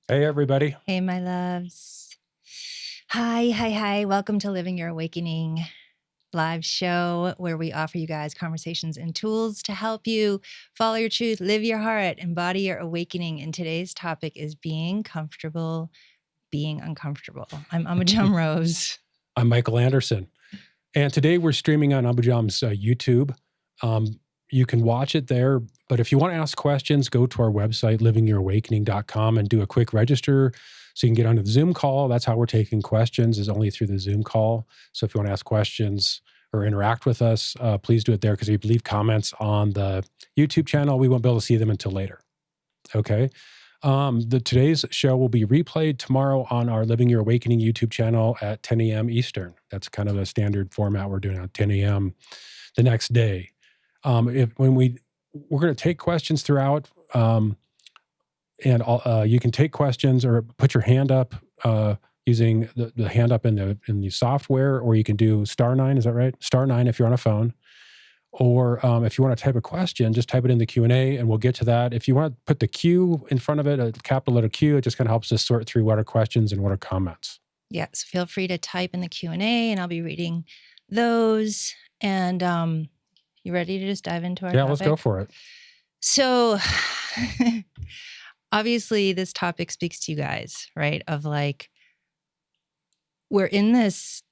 Hey, everybody. Hey, my loves. Hi, hi, hi. Welcome to Living Your Awakening live show where we offer you guys conversations and tools to help you follow your truth, live your heart, embody your awakening. And today's topic is being comfortable, being uncomfortable. I'm Amajam Rose. I'm Michael Anderson. And today we're streaming on Abujam's YouTube. You can watch it there. But if you want to ask questions, go to our website, livingyourawakening.com, and do a quick register so you can get onto the Zoom call. That's how we're taking questions, is only through the Zoom call. So if you want to ask questions or interact with us, please do it there, because if you leave comments on the YouTube channel, we won't be able to see them until later. Okay. Today's show will be replayed tomorrow on our Living Your Awakening YouTube channel at 10 a.m. Eastern. That's kind of a standard format we're doing at 10 a.m. the next day. We're going to take questions throughout, and you can take questions or put your hand up using the hand up in the software, or you can do *9. Is that right? *9 if you're on a phone. Or if you want to type a question, just type it in the Q&A and we'll get to that. If you want to put the Q in front of it, a capital letter Q, it just kind of helps us sort through what are questions and what are comments. Yeah, so feel free to type in the Q&A and I'll be reading those. And you ready to just dive into our topic? Let's go for it. So obviously this topic speaks to you guys, right? Of like, we're in this,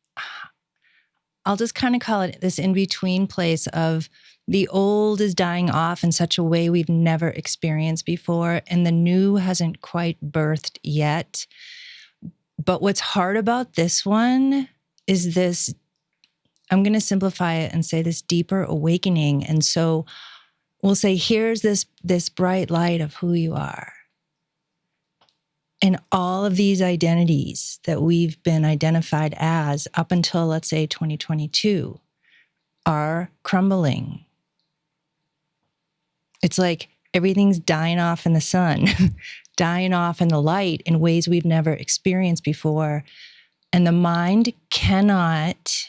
I'll just kind of call it this in-between place of the old is dying off in such a way we've never experienced before, and the new hasn't quite birthed yet. But what's hard about this one is this, I'm going to simplify it and say this deeper awakening. And so we'll say, here's this bright light of who you are. And all of these identities that we've been identified as up until, let's say, 2022 are crumbling. It's like everything's dying off in the sun, dying off in the light in ways we've never experienced before. And the mind cannot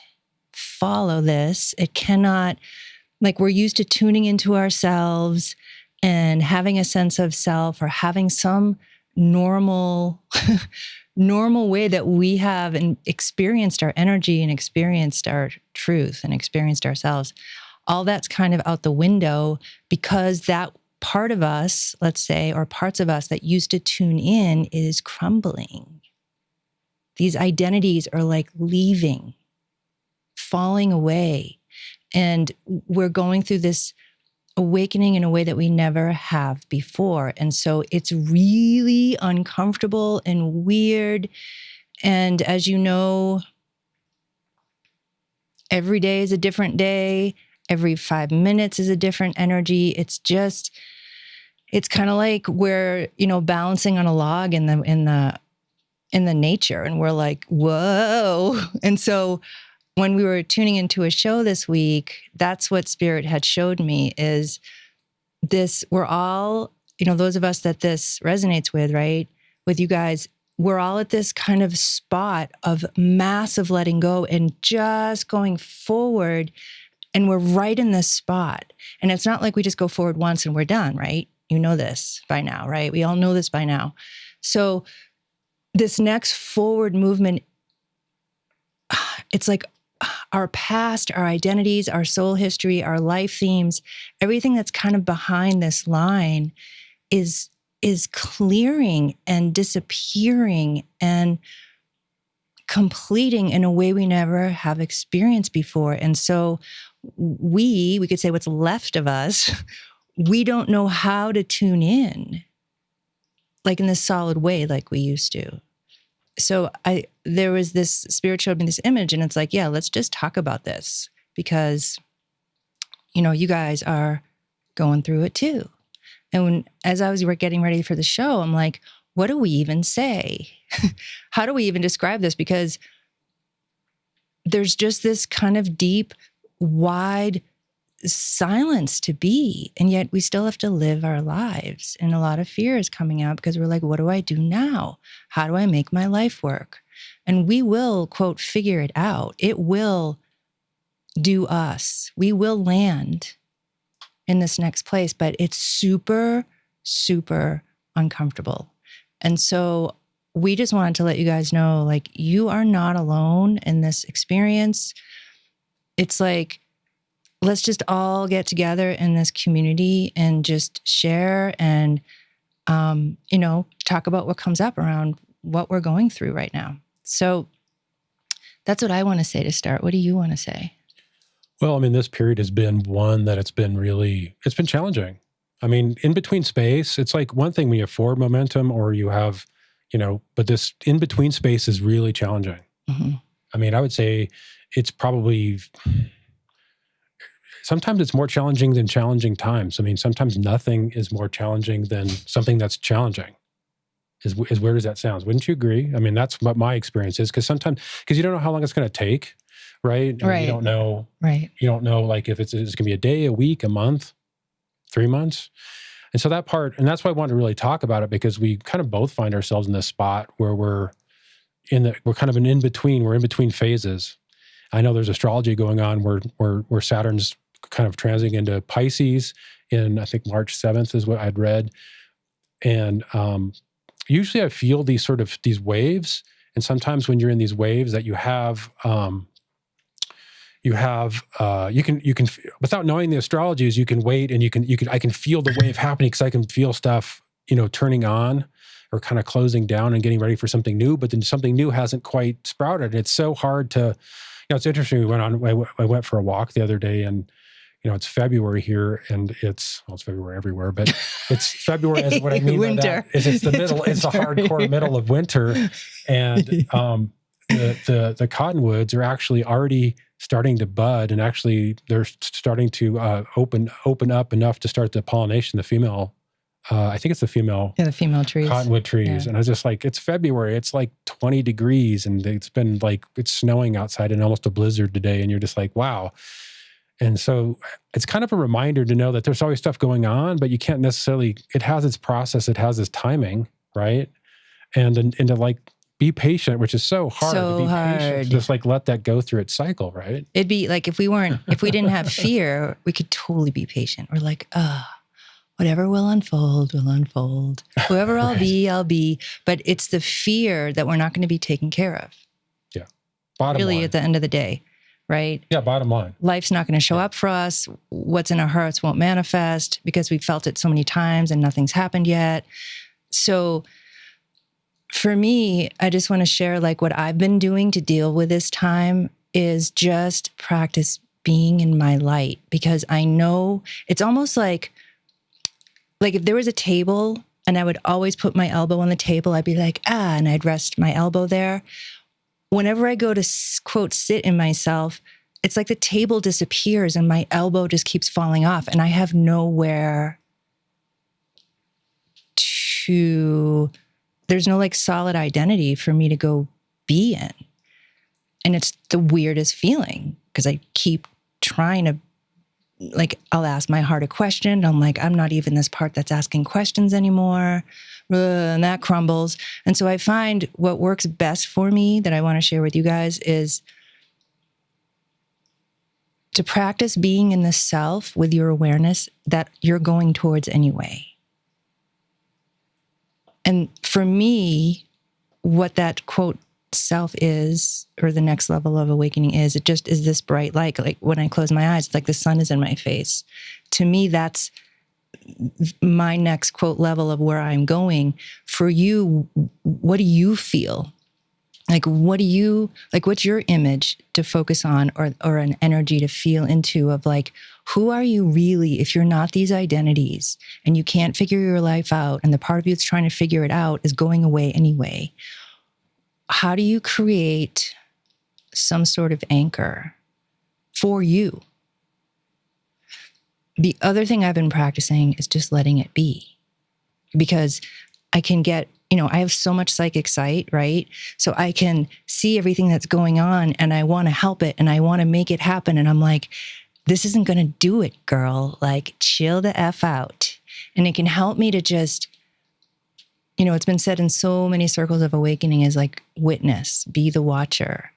follow this. It cannot, like, we're used to tuning into ourselves and having a sense of self, or having some normal way that we have and experienced our energy and experienced our truth and experienced ourselves. All that's kind of out the window, because that part of us, let's say, or parts of us that used to tune in, is crumbling. These identities are like leaving, falling away. And we're going through this awakening in a way that we never have before. And so it's really uncomfortable and weird. And as you know, every day is a different day. Every 5 minutes is a different energy. It's kind of like we're, balancing on a log in the nature, and we're like, whoa. And so when we were tuning into a show this week, that's what Spirit had showed me, is this, we're all, those of us that this resonates with, right? With you guys, we're all at this kind of spot of massive letting go and just going forward. And we're right in this spot. And it's not like we just go forward once and we're done, right? You know this by now, right? We all know this by now. So this next forward movement, it's like our past, our identities, our soul history, our life themes, everything that's kind of behind this line is clearing and disappearing and completing in a way we never have experienced before. And so we could say what's left of us, we don't know how to tune in, like in this solid way like we used to. So there was this, Spirit showed me this image, and it's like, yeah, let's just talk about this, because, you guys are going through it too. And as I was getting ready for the show, I'm like, what do we even say? How do we even describe this? Because there's just this kind of deep, wide silence to be, and yet we still have to live our lives. And a lot of fear is coming out, because we're like, what do I do now? How do I make my life work? And we will, quote, figure it out. It will do us. We will land in this next place, but it's super, super uncomfortable. And so we just wanted to let you guys know, like, you are not alone in this experience. It's like, let's just all get together in this community and just share and, talk about what comes up around what we're going through right now. So that's what I want to say to start. What do you want to say? Well, I mean, this period has been one that it's been challenging. I mean, in between space, it's like one thing when you have forward momentum or you have, but this in between space is really challenging. Mm-hmm. I mean, I would say it's probably, sometimes it's more challenging than challenging times. I mean, sometimes nothing is more challenging than something that's challenging. Is weird as that sounds. Wouldn't you agree? I mean, that's what my experience is, because you don't know how long it's going to take, right? Right. You don't know. Right. You don't know, like, if it's going to be a day, a week, a month, 3 months. And so that part, and that's why I wanted to really talk about it, because we kind of both find ourselves in this spot where we're kind of an in-between. We're in between phases. I know there's astrology going on where Saturn's kind of transiting into Pisces in, I think, March 7th is what I'd read. And usually I feel these waves. And sometimes when you're in these waves that you can, without knowing the astrologies, you can wait and I can feel the wave happening, because I can feel stuff, turning on or kind of closing down and getting ready for something new, but then something new hasn't quite sprouted. And it's so hard to, it's interesting. I went for a walk the other day, and, it's February here, and it's February everywhere, but it's February as what I mean by that is it's the middle, it's the hardcore middle of winter. And the cottonwoods are actually already starting to bud, and actually they're starting to open up enough to start the pollination. The female, I think it's the female trees, cottonwood trees. Yeah. And I was just like, it's February, it's like 20 degrees, and it's been like, it's snowing outside and almost a blizzard today. And you're just like, wow. And so it's kind of a reminder to know that there's always stuff going on, but you can't necessarily, it has its process, it has its timing, right? And to like be patient, which is so hard to be patient, just like let that go through its cycle, right? It'd be like if we didn't have fear, we could totally be patient. We're like, whatever will unfold, will unfold. Whoever I'll be, I'll be. But it's the fear that we're not going to be taken care of. Yeah. Bottom line. At the end of the day, right? Yeah, bottom line. Life's not going to show up for us. What's in our hearts won't manifest because we've felt it so many times and nothing's happened yet. So for me, I just want to share like what I've been doing to deal with this time is just practice being in my light, because I know it's almost like if there was a table and I would always put my elbow on the table, I'd be like, and I'd rest my elbow there. Whenever I go to, quote, sit in myself, it's like the table disappears and my elbow just keeps falling off, and I have nowhere to, there's no like solid identity for me to go be in. And it's the weirdest feeling, because I keep trying to, like, I'll ask my heart a question, and I'm like, I'm not even this part that's asking questions anymore. And that crumbles. And so I find what works best for me that I want to share with you guys is to practice being in the self with your awareness that you're going towards anyway. And for me, what that quote self is, or the next level of awakening is, it just is this bright light. Like when I close my eyes, it's like the sun is in my face. To me, that's my next quote level of where I'm going. For you, what do you feel? Like, what's your image to focus on, or an energy to feel into of like, who are you really if you're not these identities and you can't figure your life out and the part of you that's trying to figure it out is going away anyway? How do you create some sort of anchor for you? The other thing I've been practicing is just letting it be, because I can get, I have so much psychic sight, right? So I can see everything that's going on and I want to help it and I want to make it happen. And I'm like, this isn't going to do it, girl. Like, chill the F out. And it can help me to just, it's been said in so many circles of awakening is like, witness, be the watcher,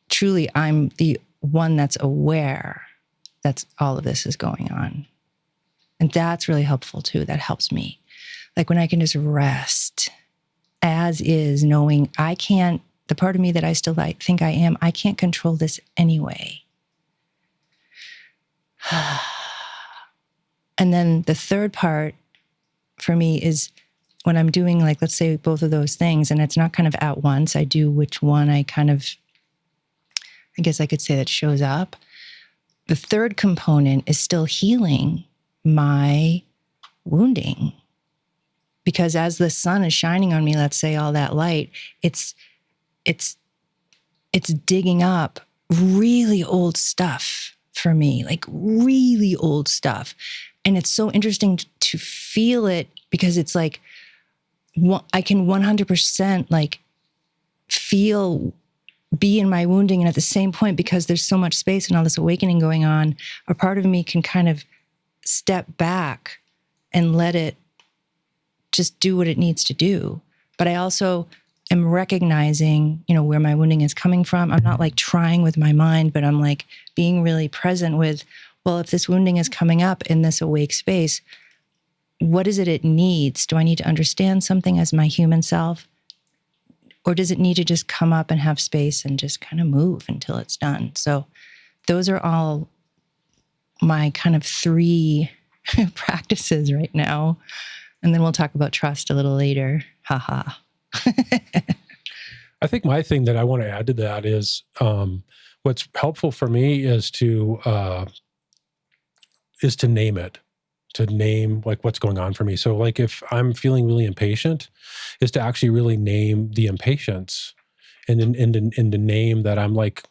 truly, I'm the one that's aware that's all of this is going on. And that's really helpful too. That helps me. Like when I can just rest as is, knowing I can't, the part of me that I still think I am, I can't control this anyway. And then the third part for me is when I'm doing, like, let's say both of those things, and it's not kind of at once, I do which one I guess I could say that shows up. The third component is still healing my wounding. Because as the sun is shining on me, let's say all that light, it's digging up really old stuff for me, like really old stuff. And it's so interesting to feel it, because it's like, I can 100% like be in my wounding. And at the same point, because there's so much space and all this awakening going on, a part of me can kind of step back and let it just do what it needs to do. But I also am recognizing, where my wounding is coming from. I'm not like trying with my mind, but I'm like being really present with, well, if this wounding is coming up in this awake space, what is it needs? Do I need to understand something as my human self? Or does it need to just come up and have space and just kind of move until it's done? So those are all my kind of 3 practices right now. And then we'll talk about trust a little later. Haha. I think my thing that I want to add to that is what's helpful for me is to name it, to name like what's going on for me. So like if I'm feeling really impatient, is to actually really name the impatience and to name that I'm like,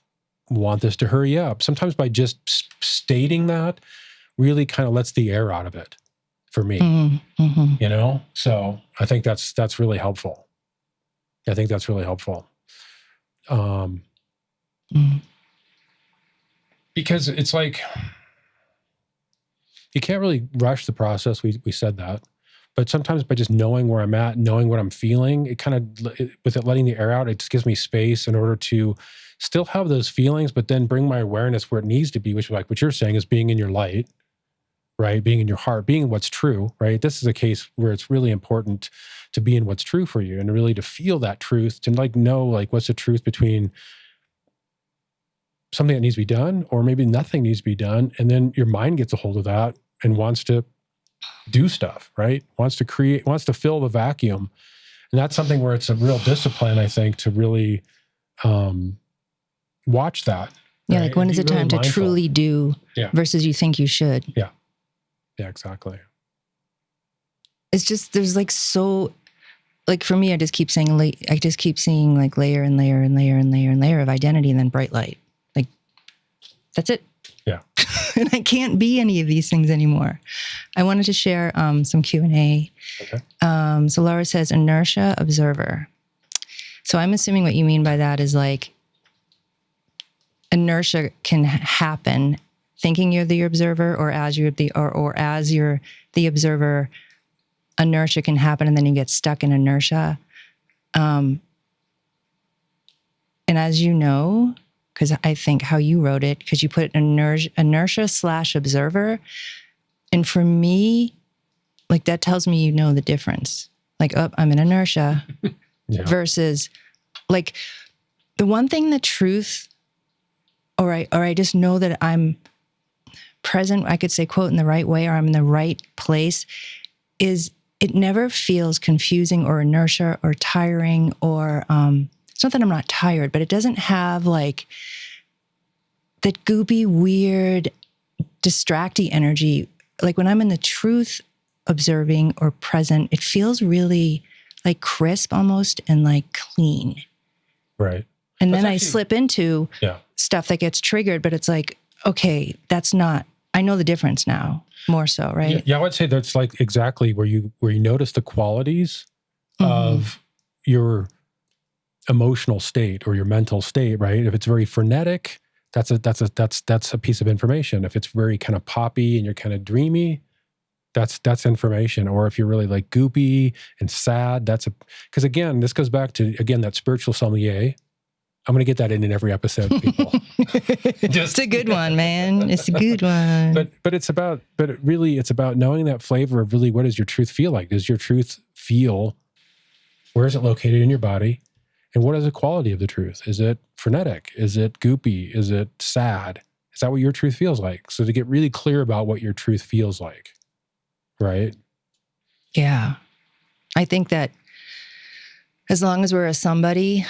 want this to hurry up. Sometimes by just stating that really kind of lets the air out of it for me, mm-hmm. So I think that's really helpful. I think that's really helpful. Because it's like, you can't really rush the process. We said that, but sometimes by just knowing where I'm at, knowing what I'm feeling, it kind of, with it letting the air out, it just gives me space in order to still have those feelings, but then bring my awareness where it needs to be, which, like what you're saying, is being in your light, right? Being in your heart, being in what's true, right? This is a case where it's really important to be in what's true for you and really to feel that truth, to like know like what's the truth between something that needs to be done or maybe nothing needs to be done. And then your mind gets a hold of that and wants to do stuff, right? Wants to fill the vacuum. And that's something where it's a real discipline, I think, to really watch that. Yeah, right? like when is it time to truly do versus you think you should? Yeah. Yeah, exactly. It's just, there's like so, like for me, I just keep seeing like layer and layer and layer and layer and layer of identity and then bright light. Like, that's it. Yeah. And I can't be any of these things anymore. I wanted to share some Q&A. Okay. So Laura says, inertia observer. So I'm assuming what you mean by that is like, inertia can happen thinking you're the observer, or as you're the observer, inertia can happen and then you get stuck in inertia. And as you know, because I think how you wrote it, because you put inertia/observer. And for me, like that tells me you know the difference. Like, oh, I'm in inertia versus like the one thing, the truth, or I just know that I'm present, I could say, quote, in the right way, or I'm in the right place, is it never feels confusing or inertia or tiring or, it's not that I'm not tired, but it doesn't have like that goopy, weird, distracty energy. Like when I'm in the truth observing or present, it feels really like crisp almost and like clean. Right. And then I slip into stuff that gets triggered, but it's like, okay, that's not, I know the difference now, more so, right? Yeah, I would say that's like exactly where you notice the qualities of your emotional state or your mental state, right? If it's very frenetic, that's a piece of information. If it's very kind of poppy and you're kind of dreamy, that's information. Or if you're really like goopy and sad, because again, this goes back to, again, that spiritual sommelier I'm going to get that in every episode, people. It's a good one, man. It's a good one. It's about knowing that flavor of really, what does your truth feel like? Does your truth feel, where is it located in your body? And what is the quality of the truth? Is it frenetic? Is it goopy? Is it sad? Is that what your truth feels like? So to get really clear about what your truth feels like, right? Yeah. I think that as long as we're a somebody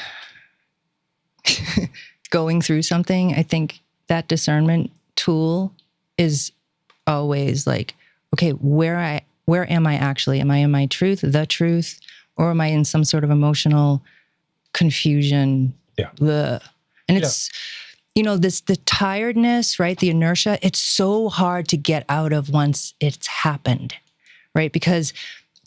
going through something, I think that discernment tool is always like, okay, where am I actually? Am I in my truth, the truth, or am I in some sort of emotional confusion? Yeah. Bleh. And it's, the tiredness, right? The inertia, it's so hard to get out of once it's happened, right? Because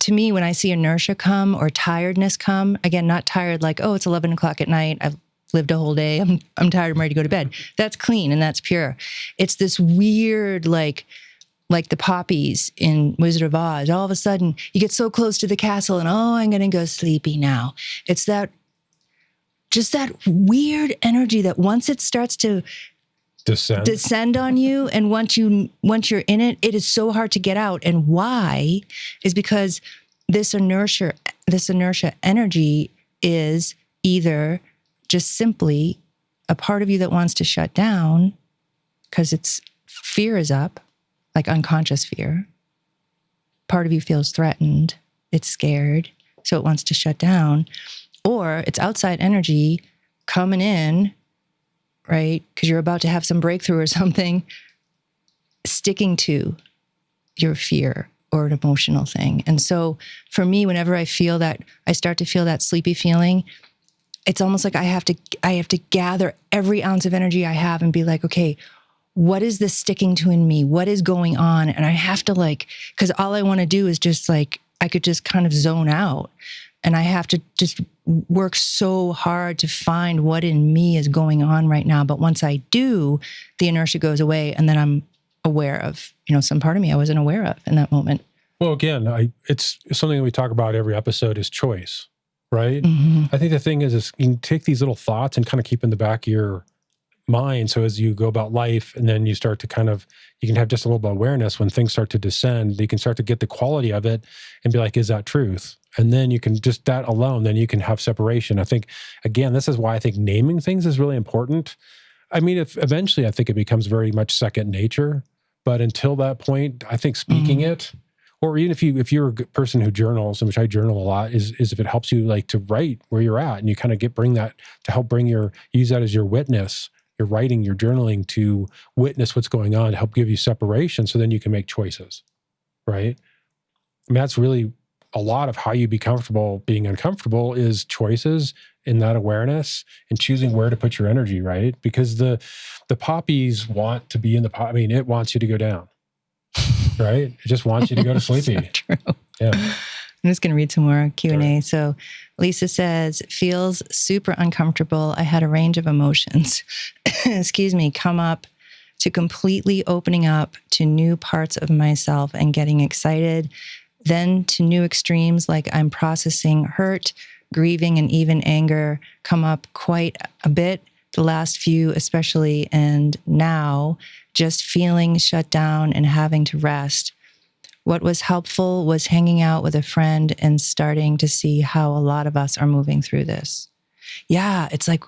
to me, when I see inertia come or tiredness come, again, not tired like, oh, it's 11 o'clock at night, I've lived a whole day, I'm tired, I'm ready to go to bed. That's clean and that's pure. It's this weird, like the poppies in Wizard of Oz. All of a sudden, you get so close to the castle and, oh, I'm going to go sleepy now. It's just that weird energy that once it starts to descend on you, and once you're in it, it is so hard to get out. And why is because this inertia energy is either just simply a part of you that wants to shut down because its fear is up, like unconscious fear. Part of you feels threatened, it's scared, so it wants to shut down. Or it's outside energy coming in, right? Because you're about to have some breakthrough or something, sticking to your fear or an emotional thing. And so for me, whenever I start to feel that sleepy feeling, it's almost like I have to gather every ounce of energy I have and be like, okay, what is this sticking to in me? What is going on? And I have to because all I want to do is just I could just kind of zone out. And I have to just work so hard to find what in me is going on right now. But once I do, the inertia goes away. And then I'm aware of, some part of me I wasn't aware of in that moment. Well, again, it's something that we talk about every episode is choice, right? Mm-hmm. I think the thing is you can take these little thoughts and kind of keep in the back of your mind. So as you go about life and then you start to you can have just a little bit of awareness when things start to descend, you can start to get the quality of it and be like, is that truth? And then you can just that alone, then you can have separation. I think, again, this is why I think naming things is really important. I mean, eventually I think it becomes very much second nature, but until that point, I think speaking it, or even if you're a person who journals, and which I journal a lot, is if it helps you to write where you're at and you kind of bring that to help use that as your witness, your writing, your journaling to witness what's going on, to help give you separation so then you can make choices, right? I mean, that's really a lot of how you be comfortable being uncomfortable is choices in that awareness and choosing where to put your energy, right? Because the poppies want to be in the pot. I mean, it wants you to go down, right? It just wants you to go to sleepy. So true. Yeah. I'm just going to read some more Q&A. Right. So Lisa says, feels super uncomfortable. I had a range of emotions, come up to completely opening up to new parts of myself and getting excited. Then to new extremes, like I'm processing hurt, grieving, and even anger come up quite a bit, the last few especially, and now just feeling shut down and having to rest. What was helpful was hanging out with a friend and starting to see how a lot of us are moving through this. Yeah, it's like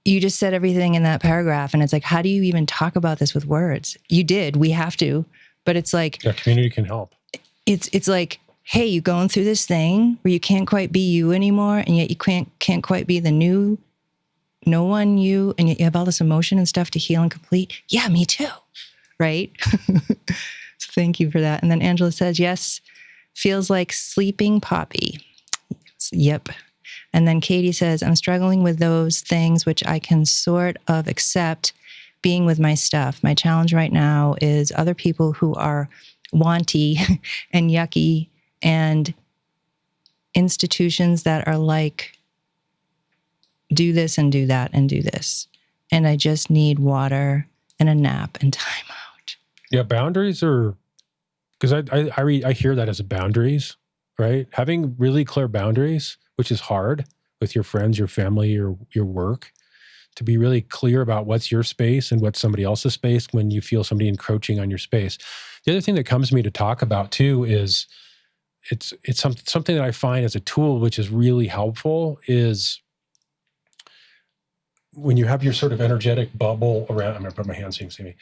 you just said everything in that paragraph, and it's like, how do you even talk about this with words? You did, we have to, but it's like... Yeah, community can help. It's like, hey, you going through this thing where you can't quite be you anymore, and yet you can't quite be the new, no one you, and yet you have all this emotion and stuff to heal and complete. Yeah, me too, right? So thank you for that. And then Angela says, yes, feels like sleeping poppy. Yep. And then Katie says, I'm struggling with those things which I can sort of accept being with my stuff. My challenge right now is other people who are wanty and yucky, and institutions that are like, do this and do that and do this. And I just need water and a nap and time out. Yeah, boundaries are, because I hear that as boundaries, right? Having really clear boundaries, which is hard with your friends, your family, your work, to be really clear about what's your space and what's somebody else's space when you feel somebody encroaching on your space. The other thing that comes to me to talk about too is it's something that I find as a tool, which is really helpful, is when you have your sort of energetic bubble around. I'm going to put my hands so you can see me.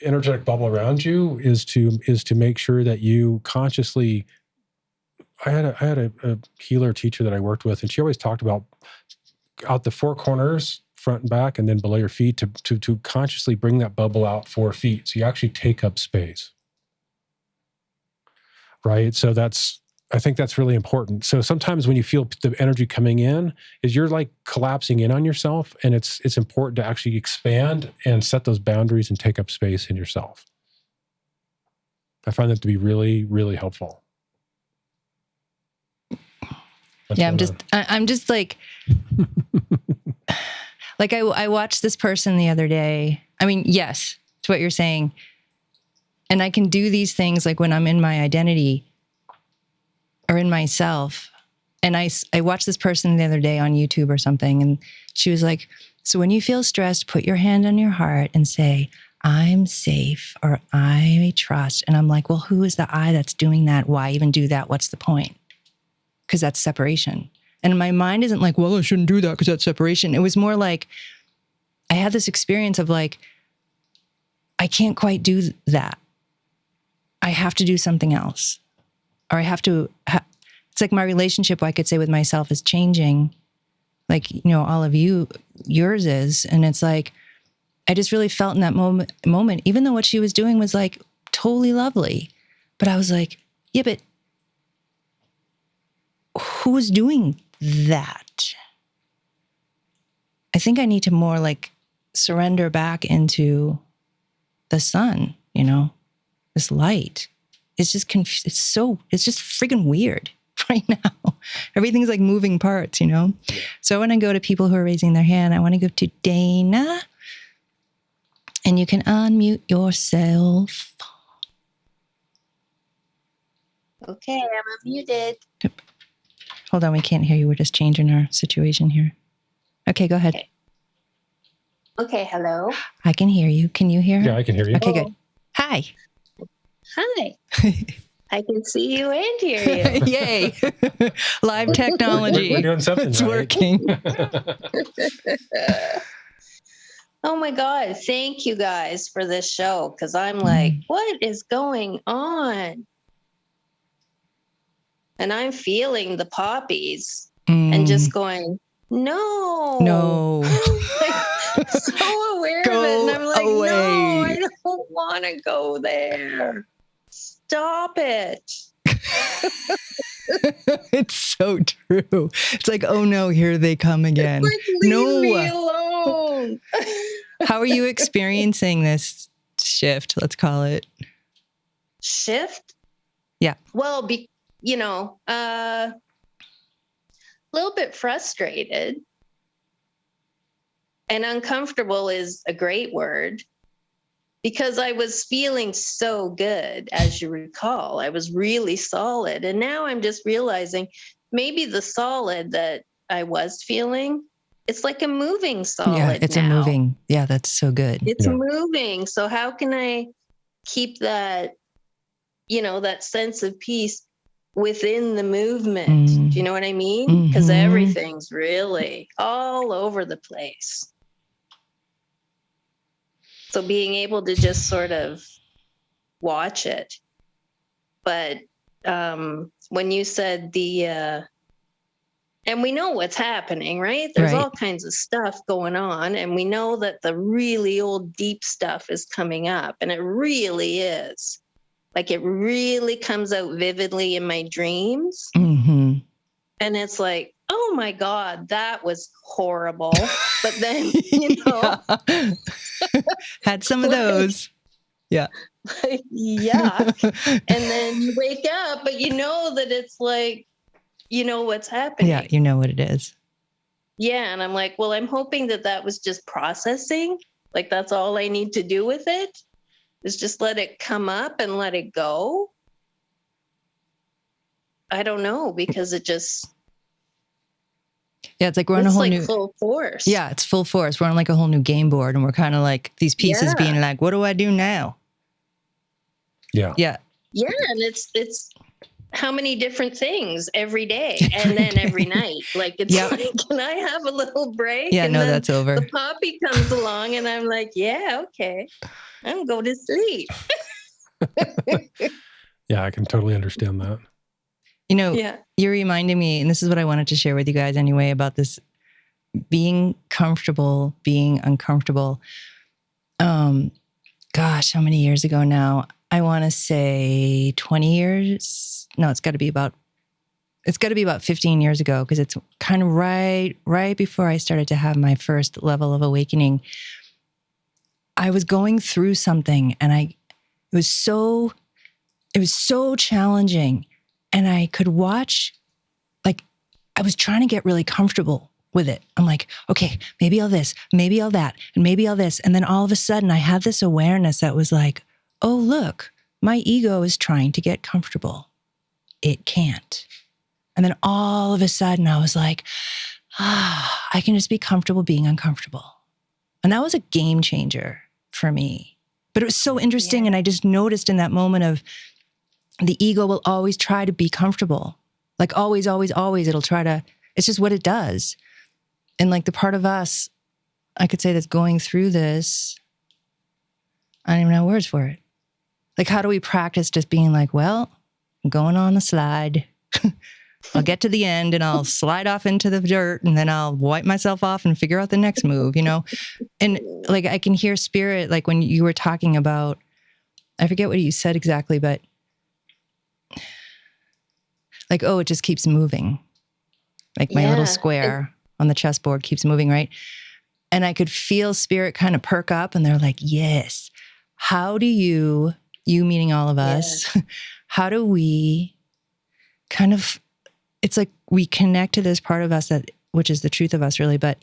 Energetic bubble around you is to make sure that you consciously. I had a healer teacher that I worked with, and she always talked about out the four corners, front and back, and then below your feet, to consciously bring that bubble out 4 feet. So you actually take up space, right? So I think that's really important. So sometimes when you feel the energy coming in, is you're like collapsing in on yourself, and it's important to actually expand and set those boundaries and take up space in yourself. I find that to be really, really helpful. I'm just like, like I watched this person the other day. I mean, yes, to what you're saying. And I can do these things like when I'm in my identity or in myself. And I watched this person the other day on YouTube or something, and she was like, so when you feel stressed, put your hand on your heart and say, I'm safe, or I trust. And I'm like, well, who is the I that's doing that? Why even do that? What's the point? Because that's separation. And my mind isn't like, well, I shouldn't do that because that's separation. It was more like, I had this experience of like, I can't quite do that. I have to do something else. Or I have to, it's like my relationship, I could say, with myself is changing. Like, all of yours is. And it's like, I just really felt in that moment, even though what she was doing was like totally lovely. But I was like, yeah, but who's doing that? I think I need to more like surrender back into the sun, this light. It's just it's just friggin' weird right now. Everything's like moving parts, So when I go to people who are raising their hand, I want to go to Dana, and you can unmute yourself. Okay, I'm unmuted. Hold on, we can't hear you. We're just changing our situation here. Okay, go ahead. Okay, hello. I can hear you. Can you hear? Yeah, I can hear you. Okay, good. Hi. Hi. I can see you and hear you. Yay. Live technology. We're doing something It's right. working. Oh my God. Thank you guys for this show, because I'm like, what is going on? And I'm feeling the poppies and just going, no. Like, so aware of it. And I'm like, away. no, I don't want to go there. Stop it. It's so true. It's like, oh no, here they come again. Like, leave me alone. How are you experiencing this shift? Let's call it. Shift? Yeah. Well, a little bit frustrated, and uncomfortable is a great word, because I was feeling so good. As you recall, I was really solid. And now I'm just realizing maybe the solid that I was feeling, it's like a moving solid. Yeah, it's now. a moving. Yeah, that's so good. It's moving. So how can I keep that, that sense of peace within the movement? Do you know what I mean? Because everything's really all over the place. So being able to just sort of watch it. But when you said and we know what's happening, right? There's all kinds of stuff going on. And we know that the really old deep stuff is coming up. And it really is. Like, it really comes out vividly in my dreams. Mm-hmm. And it's like, oh my God, that was horrible. But then, had some of those. Yeah. Yuck. And then you wake up, but you know that it's like, what's happening. Yeah, you know what it is. Yeah. And I'm like, well, I'm hoping that was just processing. Like, that's all I need to do with it, is just let it come up and let it go. I don't know, because it Yeah, it's like we're on a It's whole like new full force. Yeah, it's full force. We're on like a whole new game board, and we're kind of like these pieces being like, what do I do now? Yeah. Yeah. Yeah, and it's how many different things every day and then every night. Like it's Yep. like, can I have a little break? Yeah, and no, then that's over. the puppy comes along and I'm like, yeah, okay. I'm going to sleep. Yeah, I can totally understand that. You know, Yeah. you're reminding me, and this is what I wanted to share with you guys anyway, about this being comfortable, being uncomfortable. Gosh, how many years ago now? I want to say 20 years. No, it's got to be about 15 years ago, because it's kind of right before I started to have my first level of awakening. I was going through something, and it was so challenging, and I could watch, like, I was trying to get really comfortable with it. I'm like, okay, maybe I'll this, maybe I'll that, and maybe I'll this. And then all of a sudden I had this awareness that was like, oh, look, my ego is trying to get comfortable. It can't. And then all of a sudden I was like, I can just be comfortable being uncomfortable. And that was a game changer for me. But it was so interesting. Yeah. And I just noticed in that moment of the ego will always try to be comfortable. Like always, always, always, it'll try to, it's just what it does. And like the part of us, I could say, that's going through this, I don't even know words for it. Like, how do we practice just being like, well, I'm going on the slide. I'll get to the end and I'll slide off into the dirt, and then I'll wipe myself off and figure out the next move, you know? And like, I can hear spirit, like when you were talking about, I forget what you said exactly, but like, oh, it just keeps moving. Like my little square on the chessboard keeps moving, right? And I could feel spirit kind of perk up, and they're like, yes, how do you meaning all of us, how do we kind of, it's like we connect to this part of us which is the truth of us really, but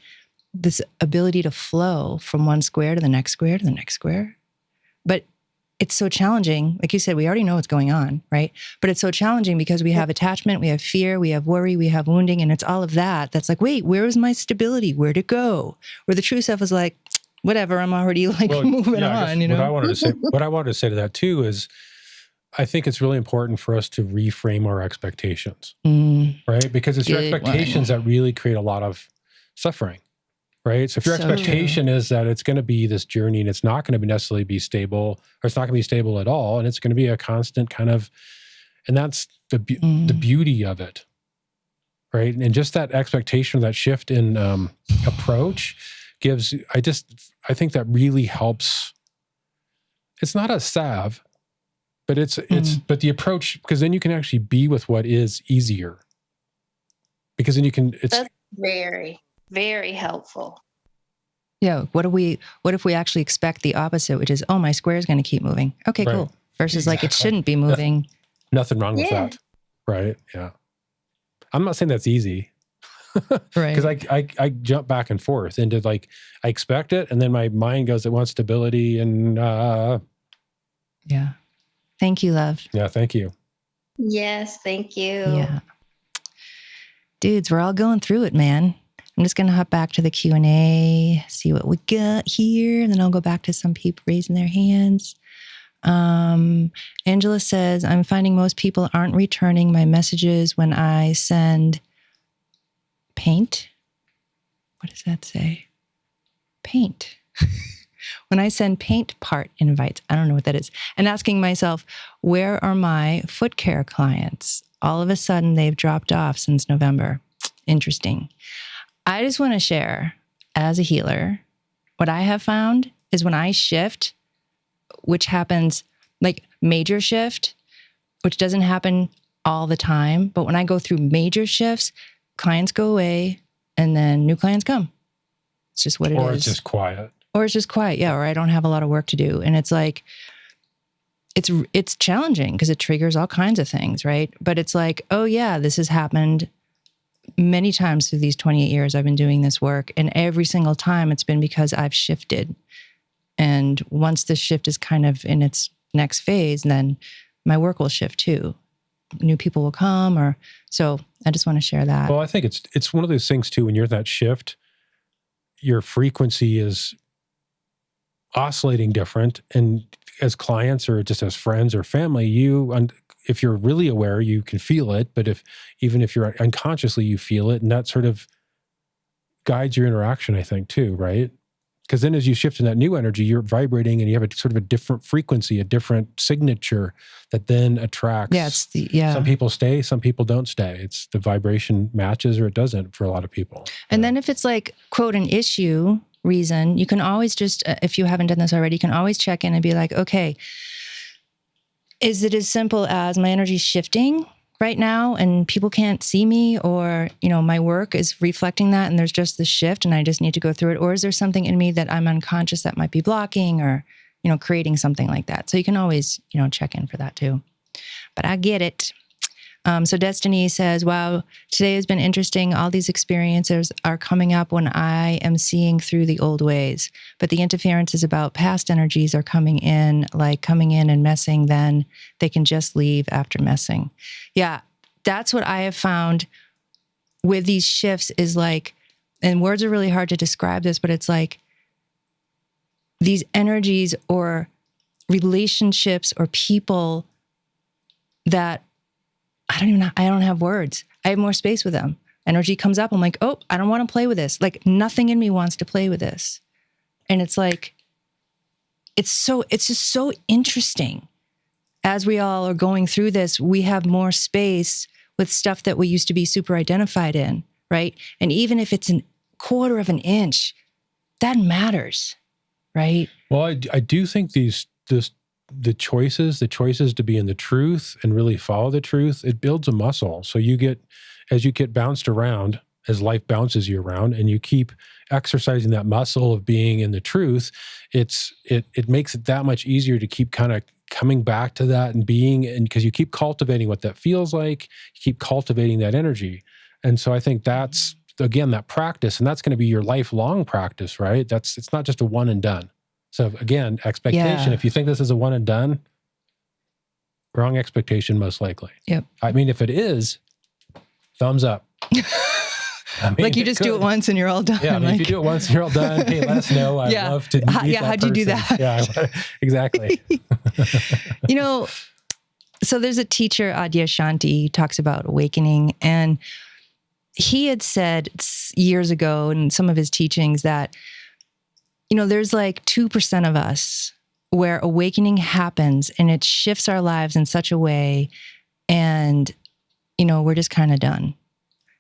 this ability to flow from one square to the next square to the next square. But it's so challenging. Like you said, we already know what's going on, right? But it's so challenging because we have attachment, we have fear, we have worry, we have wounding, and it's all of that. That's like, wait, where is my stability? Where'd it go? Where the true self is like, whatever, I'm already like moving on, you know? What I wanted to say to that too is, I think it's really important for us to reframe our expectations, right? Because it's your expectations that really create a lot of suffering, right? So if your expectation is that it's going to be this journey and it's not going to necessarily be stable, or it's not going to be stable at all, and it's going to be a constant kind of, and that's the beauty of it, right? And just that expectation, that shift in approach gives, I think that really helps. It's not a salve, but but the approach, because then you can actually be with what is easier. Because then you can, that's very, very helpful. Yeah. What if we actually expect the opposite, which is, oh, my square is going to keep moving. Okay, right. Cool. Versus like, it shouldn't be moving. Nothing wrong with that. Right. Yeah. I'm not saying that's easy. Right. Because I jump back and forth into like, I expect it, and then my mind goes, it wants stability, and yeah. Thank you, love. Yeah, thank you. Yes, thank you. Yeah. Dudes, we're all going through it, man. I'm just going to hop back to the Q&A, see what we got here, and then I'll go back to some people raising their hands. Angela says, I'm finding most people aren't returning my messages when I send paint. What does that say? Paint. When I send paint part invites, I don't know what that is, and asking myself, where are my foot care clients? All of a sudden, they've dropped off since November. Interesting. I just want to share, as a healer, what I have found is when I shift, which happens like major shift, which doesn't happen all the time, but when I go through major shifts, clients go away and then new clients come. It's just what it is. Or it's just quiet. Or it's just quiet, yeah, or I don't have a lot of work to do. And it's like, it's challenging because it triggers all kinds of things, right? But it's like, oh yeah, this has happened many times through these 28 years I've been doing this work. And every single time it's been because I've shifted. And once the shift is kind of in its next phase, then my work will shift too. new people will come. Or so I just want to share that. Well, I think it's one of those things too, when you're in that shift, your frequency is oscillating different. And as clients or just as friends or family, if you're really aware, you can feel it. But even if you're unconsciously, you feel it. And that sort of guides your interaction, I think, too, right? Because then as you shift in that new energy, you're vibrating and you have a sort of a different frequency, a different signature that then attracts. Some people stay, some people don't stay. It's the vibration matches or it doesn't for a lot of people. And then if it's like, quote, an issue reason, you can always just, if you haven't done this already, you can always check in and be like, okay, is it as simple as my energy shifting right now and people can't see me, or, my work is reflecting that and there's just this shift and I just need to go through it? Or is there something in me that I'm unconscious that might be blocking or, creating something like that? So you can always, check in for that too. But I get it. So Destiny says, wow, today has been interesting. All these experiences are coming up when I am seeing through the old ways, but the interferences about past energies are coming in and messing. Then they can just leave after messing. Yeah, that's what I have found with these shifts is like, and words are really hard to describe this, but it's like these energies or relationships or people that I don't have words. I have more space with them. Energy comes up. I'm like, oh, I don't want to play with this. Like nothing in me wants to play with this. And it's like, it's just so interesting. As we all are going through this, we have more space with stuff that we used to be super identified in, right? And even if it's a quarter of an inch, that matters, right? Well, I do think the choices to be in the truth and really follow the truth, it builds a muscle. So as you get bounced around, as life bounces you around and you keep exercising that muscle of being in the truth, it makes it that much easier to keep kind of coming back to that and because you keep cultivating what that feels like, you keep cultivating that energy. And so I think that's, again, that practice, and that's going to be your lifelong practice, right? It's not just a one and done. So again, expectation, if you think this is a one and done, wrong expectation most likely. Yep. I mean, if it is, thumbs up. Like you just do it once and you're all done. Yeah, I mean, if you do it once and you're all done, hey, let us know. I'd love to meet how'd you do that? Yeah, exactly. So there's a teacher, Adyashanti, talks about awakening, and he had said years ago in some of his teachings that there's like 2% of us where awakening happens and it shifts our lives in such a way and, we're just kind of done.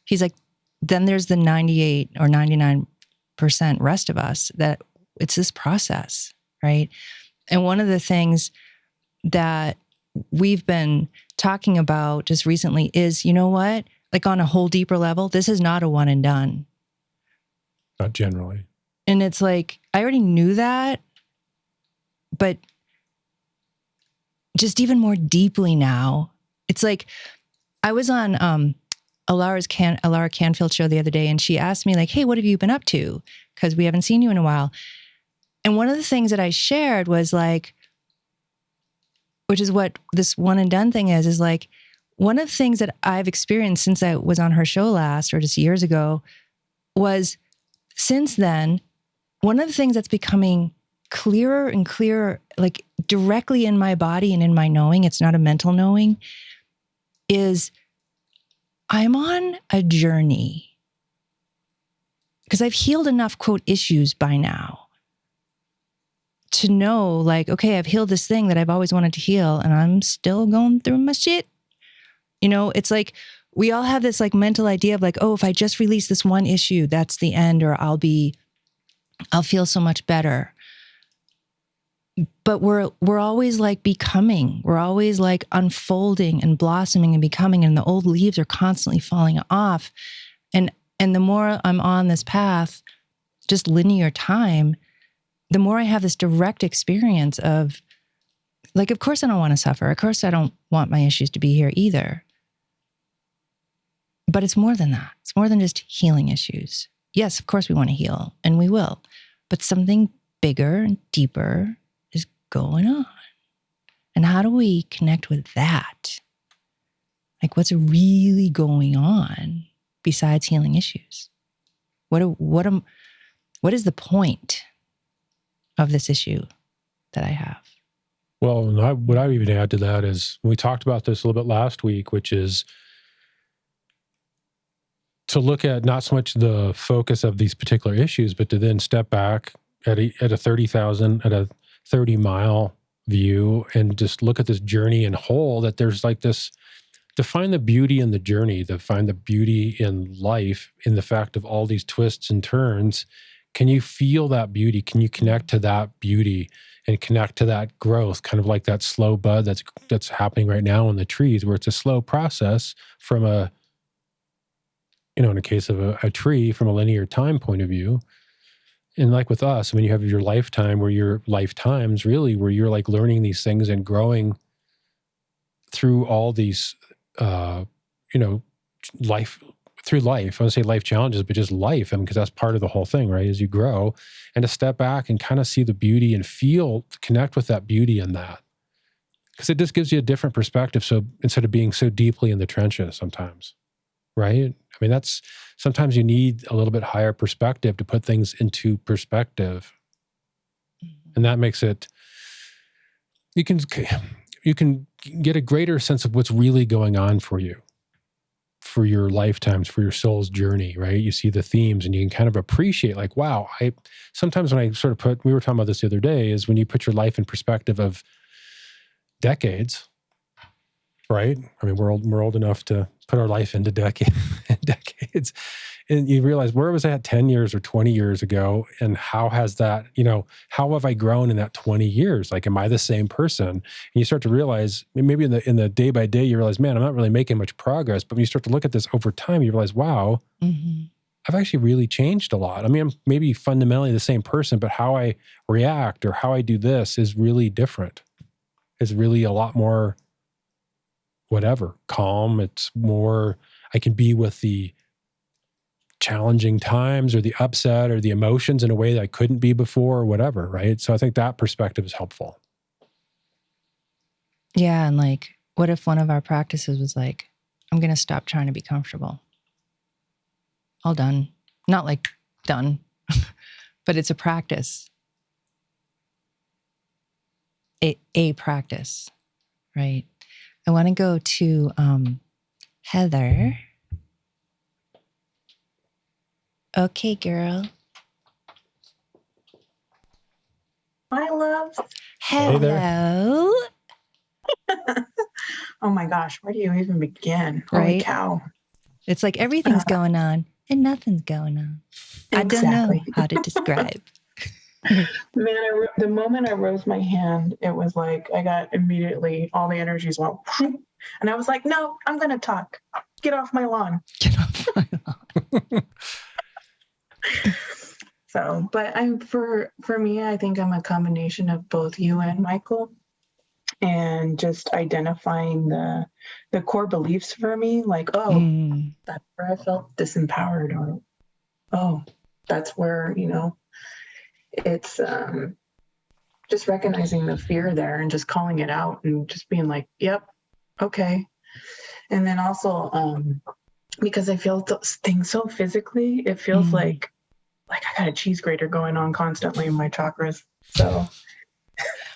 He's like, then there's the 98 or 99% rest of us that it's this process, right? And one of the things that we've been talking about just recently is, you know what? Like on a whole deeper level, this is not a one and done. Not generally. And it's like, I already knew that, but just even more deeply now, it's like, I was on Alara Canfield show the other day, and she asked me like, hey, what have you been up to? Because we haven't seen you in a while. And one of the things that I shared was like, which is what this one and done thing is like, one of the things that I've experienced since I was on her show last, or just years ago, was since then, one of the things that's becoming clearer and clearer, like directly in my body and in my knowing, it's not a mental knowing, is I'm on a journey. Because I've healed enough, quote, issues by now to know like, okay, I've healed this thing that I've always wanted to heal and I'm still going through my shit. It's like, we all have this like mental idea of like, oh, if I just release this one issue, that's the end, or I'll feel so much better. But we're always like becoming, we're always like unfolding and blossoming and becoming, and the old leaves are constantly falling off. And the more I'm on this path, just linear time, the more I have this direct experience of like, of course I don't want to suffer. Of course I don't want my issues to be here either. But it's more than that. It's more than just healing issues. Yes, of course we want to heal, and we will. But something bigger and deeper is going on. And how do we connect with that? Like, what's really going on besides healing issues? What is the point of this issue that I have? Well, what I would even add to that is, we talked about this a little bit last week, which is to look at not so much the focus of these particular issues, but to then step back at a 30-mile view and just look at this journey in whole, that there's like this, to find the beauty in the journey, to find the beauty in life, in the fact of all these twists and turns. Can you feel that beauty? Can you connect to that beauty and connect to that growth? Kind of like that slow bud that's happening right now in the trees, where it's a slow process from a, in the case of a tree, from a linear time point of view. And like with us, when you have your lifetime, where your lifetimes really, where you're like learning these things and growing through all these, life, through life. I want to say life challenges, but just life. I mean, because that's part of the whole thing, right? As you grow, and to step back and kind of see the beauty and connect with that beauty in that. Because it just gives you a different perspective. So instead of being so deeply in the trenches sometimes, right? I mean, sometimes you need a little bit higher perspective to put things into perspective. And that makes it, you can get a greater sense of what's really going on for you, for your lifetimes, for your soul's journey, right? You see the themes and you can kind of appreciate, like, wow, sometimes when I sort of we were talking about this the other day, is when you put your life in perspective of decades, right? I mean, we're old enough to put our life into decades. And you realize, where was I at 10 years or 20 years ago? And how has that, how have I grown in that 20 years? Like, am I the same person? And you start to realize, maybe in the day by day, you realize, man, I'm not really making much progress. But when you start to look at this over time, you realize, wow, I've actually really changed a lot. I mean, I'm maybe fundamentally the same person, but how I react or how I do this is really different. It's really a lot more calm. It's more, I can be with the challenging times or the upset or the emotions in a way that I couldn't be before or whatever, right? So I think that perspective is helpful. Yeah, and like, what if one of our practices was like, I'm going to stop trying to be comfortable. All done. Not like done, but it's a practice. A practice, right? I want to go to Heather. Okay, girl. Hi, love. Hello. Oh my gosh, where do you even begin? Holy Right? cow. It's like everything's going on and nothing's going on. Exactly. I don't know how to describe. Man, the moment I rose my hand, it was like I got immediately, all the energies went, and I was like, no, I'm going to talk. Get off my lawn. Get off my lawn. So, but for me, I think I'm a combination of both you and Michael, and just identifying the core beliefs for me, like, that's where I felt disempowered, or, oh, that's where, it's just recognizing the fear there and just calling it out and just being like, yep, okay. And then also, because I feel things so physically, it feels like I got a cheese grater going on constantly in my chakras. So,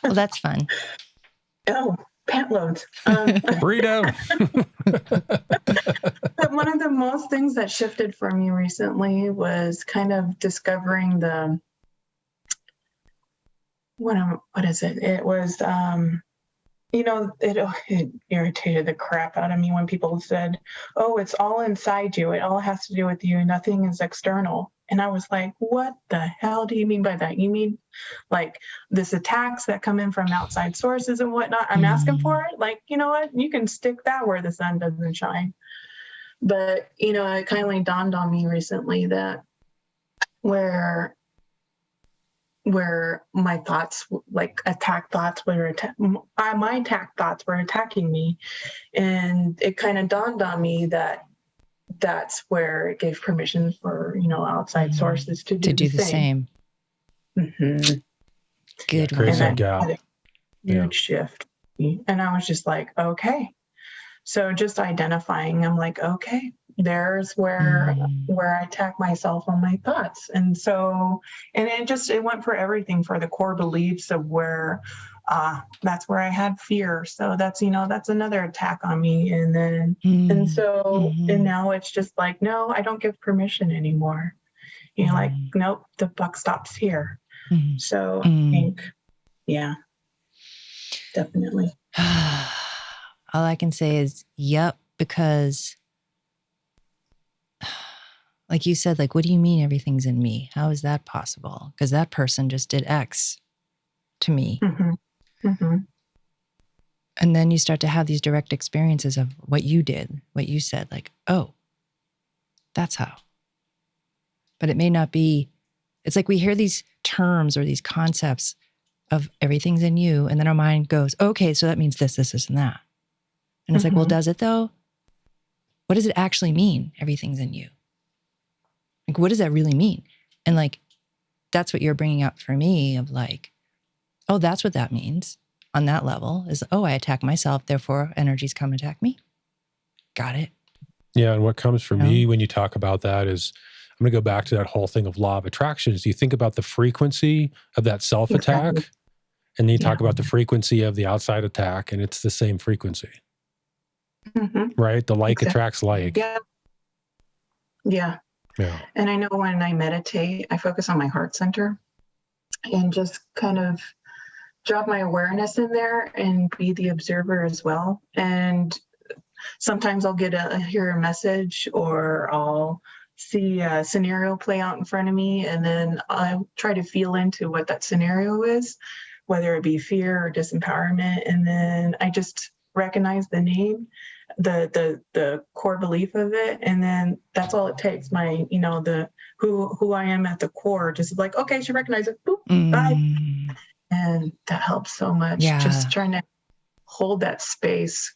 well, that's fun. Oh, pant loads. Burrito. But one of the most things that shifted for me recently was kind of discovering what is it? It was, it irritated the crap out of me when people said, oh, it's all inside you. It all has to do with you. Nothing is external. And I was like, what the hell do you mean by that? You mean like this attacks that come in from outside sources and whatnot? I'm asking for it. Like, you know what? You can stick that where the sun doesn't shine. But, it kind of dawned on me recently that where my thoughts, like attack thoughts, my attack thoughts were attacking me. And it kind of dawned on me that that's where it gave permission for, outside sources to do the same. Mm-hmm. Good. Creates that gap. Huge shift. And I was just like, okay. So just identifying, I'm like, okay, there's where I attack myself on my thoughts. And so, and it went for everything, for the core beliefs of where that's where I had fear. So that's another attack on me. And then and so and now it's just like, no, I don't give permission anymore. Like, nope, the buck stops here. So I think, yeah, definitely. All I can say is, yep, because like you said, like, what do you mean everything's in me? How is that possible? Because that person just did X to me. And then you start to have these direct experiences of what you did, what you said, like, oh, that's how. But it may not be. It's like we hear these terms or these concepts of everything's in you, and then our mind goes, okay, so that means this, and that. And it's like, well, does it though? What does it actually mean, everything's in you? Like, what does that really mean? And like, that's what you're bringing up for me of like, oh, that's what that means on that level is, oh, I attack myself, therefore energies come attack me. Got it. Yeah, and what comes for me when you talk about that is, I'm going to go back to that whole thing of law of attraction. Is you think about the frequency of that self-attack, and then you talk about the frequency of the outside attack, and it's the same frequency. Right? The like attracts like. Yeah. And I know when I meditate, I focus on my heart center and just kind of drop my awareness in there and be the observer as well. And sometimes I'll hear a message, or I'll see a scenario play out in front of me, and then I try to feel into what that scenario is, whether it be fear or disempowerment, and then I just recognize the name, the core belief of it, and then that's all it takes. My the who I am at the core, just like, okay, she recognized it, boop, bye. And that helps so much. Just trying to hold that space.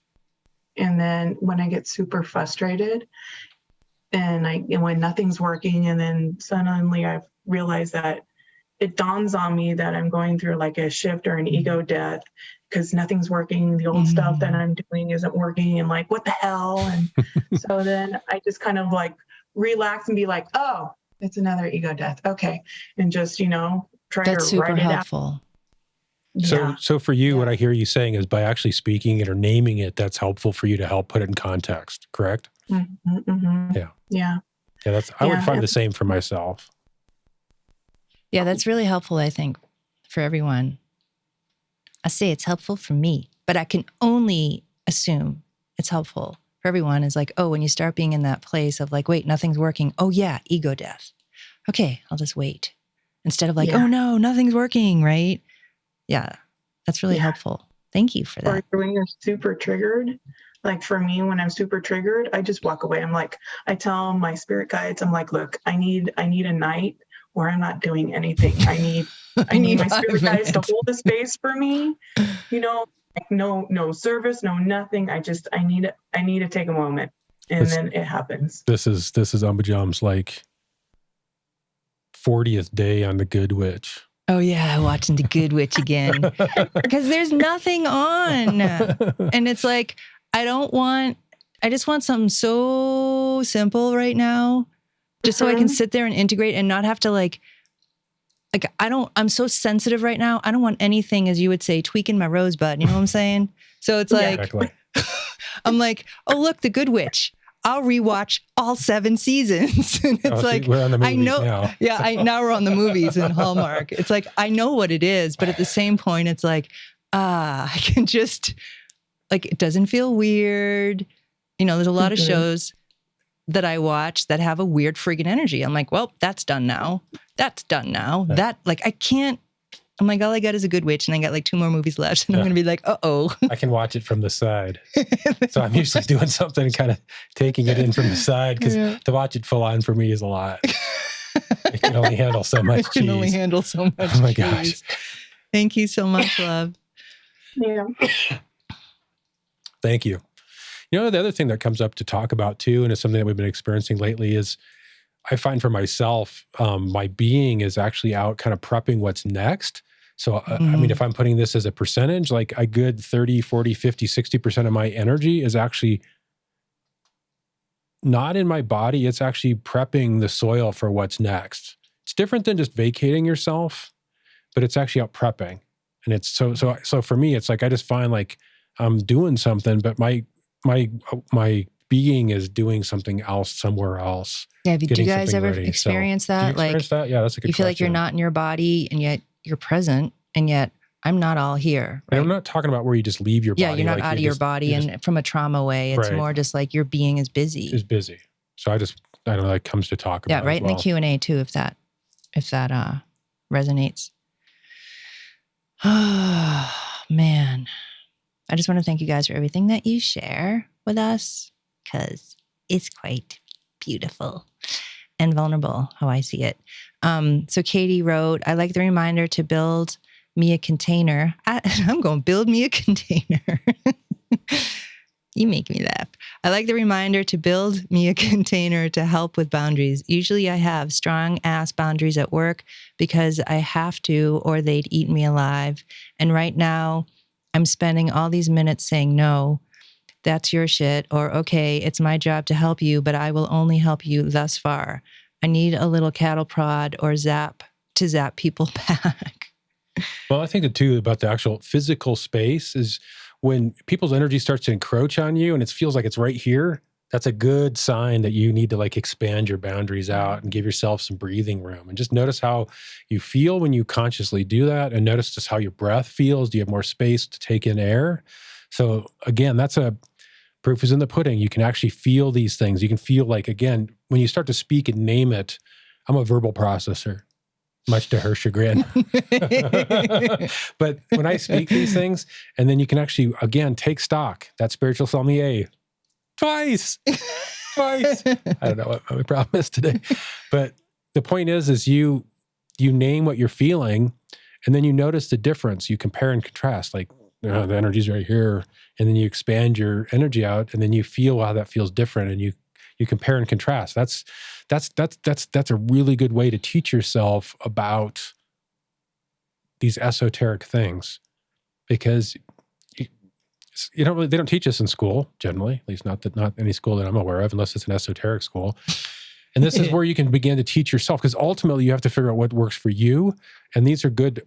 And then when I get super frustrated and when nothing's working, and then suddenly I've realized that it dawns on me that I'm going through like a shift or an ego death because nothing's working. The old stuff that I'm doing isn't working, and like, what the hell? And so then I just kind of like relax and be like, oh, it's another ego death. Okay. And just, try That's to write super it helpful. out. So for you, what I hear you saying is by actually speaking it or naming it, that's helpful for you to help put it in context, correct? Yeah, I would find the same for myself. Yeah, that's really helpful, I think, for everyone. I say it's helpful for me, but I can only assume it's helpful for everyone. Is like, oh, when you start being in that place of like, wait, nothing's working. Oh yeah, ego death. Okay, I'll just wait. Instead of like, oh no, nothing's working, right? Yeah, that's really helpful. Thank you for that. Or when you're super triggered, like for me, when I'm super triggered, I just walk away. I'm like, I tell my spirit guides, I'm like, look, I need a night where I'm not doing anything. I need my spirit guides to hold the space for me. Like no service, no nothing. I need to take a moment, and then it happens. This is Ambujam's like 40th day on the Good Witch. Oh yeah, watching the Good Witch again. Because there's nothing on. And it's like, I just want something so simple right now. Just so I can sit there and integrate and not have to like I'm so sensitive right now. I don't want anything, as you would say, tweaking my rosebud. You know what I'm saying? So it's like, exactly. I'm like, oh, look, the Good Witch. I'll rewatch all 7 seasons. And it's like, we're on the movies now. Yeah, now we're on the movies in Hallmark. It's like, I know what it is, but at the same point, it's like, I can just, like, it doesn't feel weird. There's a lot of shows that I watch that have a weird friggin' energy. I'm like, well, that's done now. That's done now. That, like, I can't. I'm like, all I got is a Good Witch, and I got like 2 more movies left, and I'm going to be like, uh-oh. I can watch it from the side. So I'm usually doing something and kind of taking it in from the side, because to watch it full on for me is a lot. I can only handle so much cheese. I can only handle so much Oh my cheese. gosh. Thank you so much, love. Yeah. Thank you. The other thing that comes up to talk about too, and it's something that we've been experiencing lately, is I find for myself, my being is actually out kind of prepping what's next. So, I mean, if I'm putting this as a percentage, like a good 30, 40, 50, 60% of my energy is actually not in my body. It's actually prepping the soil for what's next. It's different than just vacating yourself, but it's actually out prepping. And it's so for me, it's like, I just find like I'm doing something, but my being is doing something else somewhere else. Yeah. Do you guys ever ready. experience Do you that? experience that? Yeah, that's a good You feel question. like you're not in your body and yet you're present, and yet I'm not all here. Right? And I'm not talking about where you just leave your body. Yeah, you're not like out of your body and from a trauma way. It's more just like your being is busy. Is busy. So I don't know, that comes to talk about. Yeah, right in the Q&A too, if that resonates. Oh, man. I just want to thank you guys for everything that you share with us, because it's quite beautiful and vulnerable how I see it. So Katie wrote, I like the reminder to build me a container. I'm going to build me a container. You make me laugh. I like the reminder to build me a container to help with boundaries. Usually I have strong ass boundaries at work because I have to, or they'd eat me alive. And right now I'm spending all these minutes saying, no, that's your shit. Or, okay, it's my job to help you, but I will only help you thus far. I need a little cattle prod or zap people back. Well, I think the two about the actual physical space is when people's energy starts to encroach on you and it feels like it's right here, that's a good sign that you need to like expand your boundaries out and give yourself some breathing room. And just notice how you feel when you consciously do that, and notice just how your breath feels. Do you have more space to take in air? So again, that's proof is in the pudding. You can actually feel these things. You can feel like, again, when you start to speak and name it, I'm a verbal processor. Much to her chagrin. But when I speak these things, and then you can actually, again, take stock, that spiritual sommelier, twice. I don't know what my problem is today. But the point is you name what you're feeling, and then you notice the difference. You compare and contrast, like, the energy's right here. And then you expand your energy out, and then you feel how that feels different, and you compare and contrast. That's a really good way to teach yourself about these esoteric things, because they don't teach us in school generally, at least not any school that I'm aware of, unless it's an esoteric school. And this is where you can begin to teach yourself, because ultimately you have to figure out what works for you. And these are good.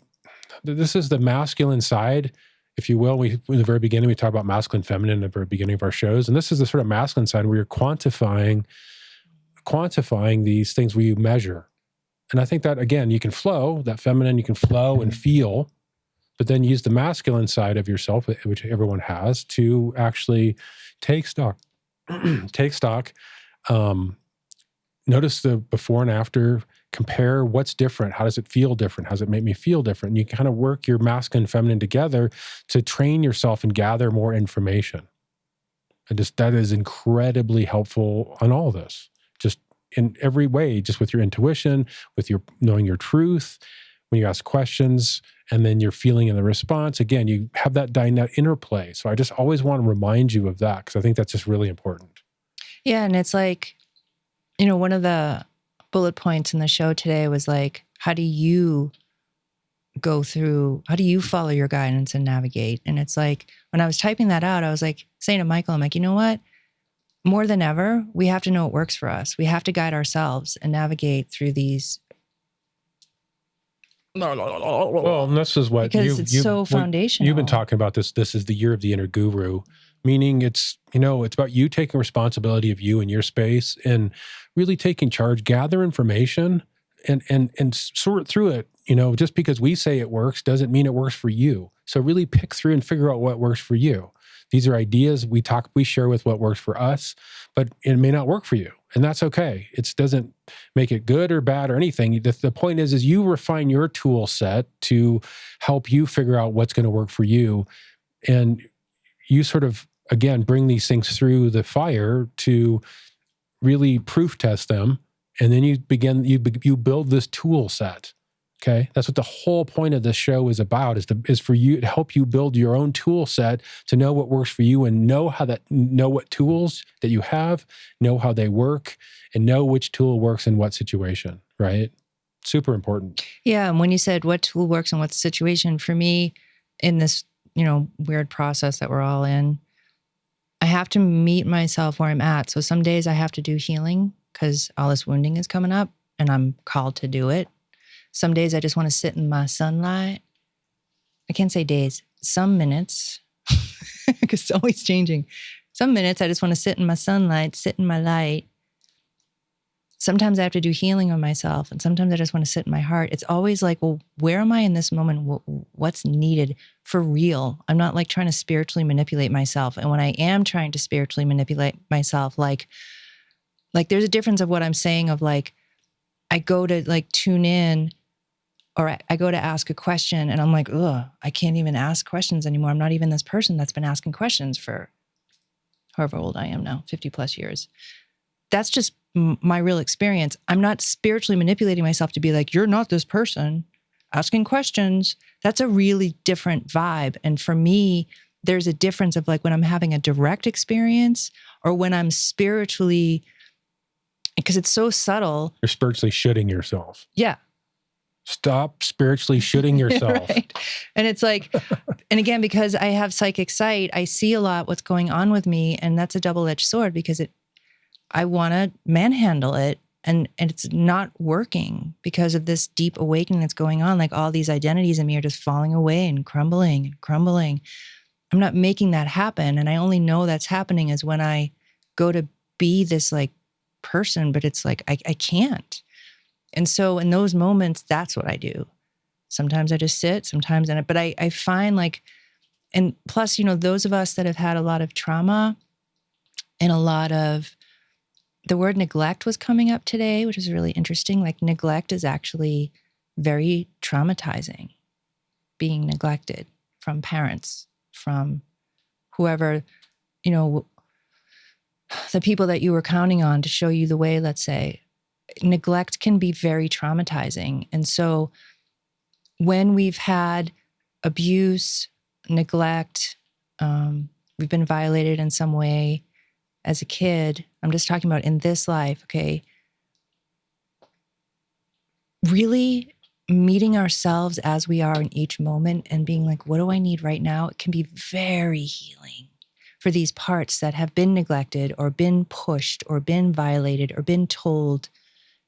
This is the masculine side, if you will. In the very beginning, we talk about masculine, feminine in the very beginning of our shows. And this is the sort of masculine side where you're quantifying these things where you measure. And I think that, again, you can flow, that feminine, you can flow and feel, but then use the masculine side of yourself, which everyone has, to actually take stock. Notice the before and after, compare what's different. How does it feel different? How does it make me feel different? And you kind of work your masculine and feminine together to train yourself and gather more information. And that is incredibly helpful on all this. Just in every way, just with your intuition, with your knowing your truth, when you ask questions, and then your feeling in the response. Again, you have that interplay. So I just always want to remind you of that, because I think that's just really important. Yeah, and it's like, one of the bullet points in the show today was like, how do you follow your guidance and navigate? And it's like, when I was typing that out, I was like saying to Michael, I'm like, you know what? More than ever, we have to know what works for us. We have to guide ourselves and navigate through these. Well, and this is what because it's so foundational. You've been talking about this. This is the year of the inner guru, meaning it's about you taking responsibility of you and your space and really taking charge, gather information and sort through it. Just because we say it works doesn't mean it works for you. So really pick through and figure out what works for you. These are ideas we share with what works for us, but it may not work for you. And that's okay. It doesn't make it good or bad or anything. The point is you refine your tool set to help you figure out what's going to work for you. And you sort of, again, bring these things through the fire to really proof test them. And then you build this tool set. Okay, that's what the whole point of this show is about, is for you to help you build your own tool set to know what works for you and know what tools that you have, know how they work, and know which tool works in what situation, right? Super important. Yeah. And when you said what tool works and what's the situation, for me in this, weird process that we're all in, I have to meet myself where I'm at. So some days I have to do healing because all this wounding is coming up and I'm called to do it. Some days I just want to sit in my sunlight. I can't say days, some minutes, because it's always changing. Some minutes I just want to sit in my sunlight, sit in my light. Sometimes I have to do healing on myself, and sometimes I just want to sit in my heart. It's always like, well, where am I in this moment? What's needed for real? I'm not like trying to spiritually manipulate myself. And when I am trying to spiritually manipulate myself, like there's a difference of what I'm saying of like, I go to like tune in, or I go to ask a question and I'm like, ugh, I can't even ask questions anymore. I'm not even this person that's been asking questions for however old I am now, 50 plus years. That's just my real experience. I'm not spiritually manipulating myself to be like, you're not this person asking questions. That's a really different vibe. And for me, there's a difference of like when I'm having a direct experience or when I'm spiritually, because it's so subtle. You're spiritually shitting yourself. Yeah. Stop spiritually shitting yourself. Right. And it's like, and again, because I have psychic sight, I see a lot what's going on with me. And that's a double-edged sword because I want to manhandle it and it's not working because of this deep awakening that's going on. Like all these identities in me are just falling away and crumbling and crumbling. I'm not making that happen. And I only know that's happening is when I go to be this like person, but it's like, I can't. And so in those moments, that's what I do. Sometimes I just sit, sometimes, but I find like, and plus, those of us that have had a lot of trauma and a lot of, the word neglect was coming up today, which is really interesting. Like neglect is actually very traumatizing, being neglected from parents, from whoever, the people that you were counting on to show you the way, let's say. Neglect can be very traumatizing. And so when we've had abuse, neglect, we've been violated in some way as a kid, I'm just talking about in this life, okay? Really meeting ourselves as we are in each moment and being like, what do I need right now? It can be very healing for these parts that have been neglected or been pushed or been violated or been told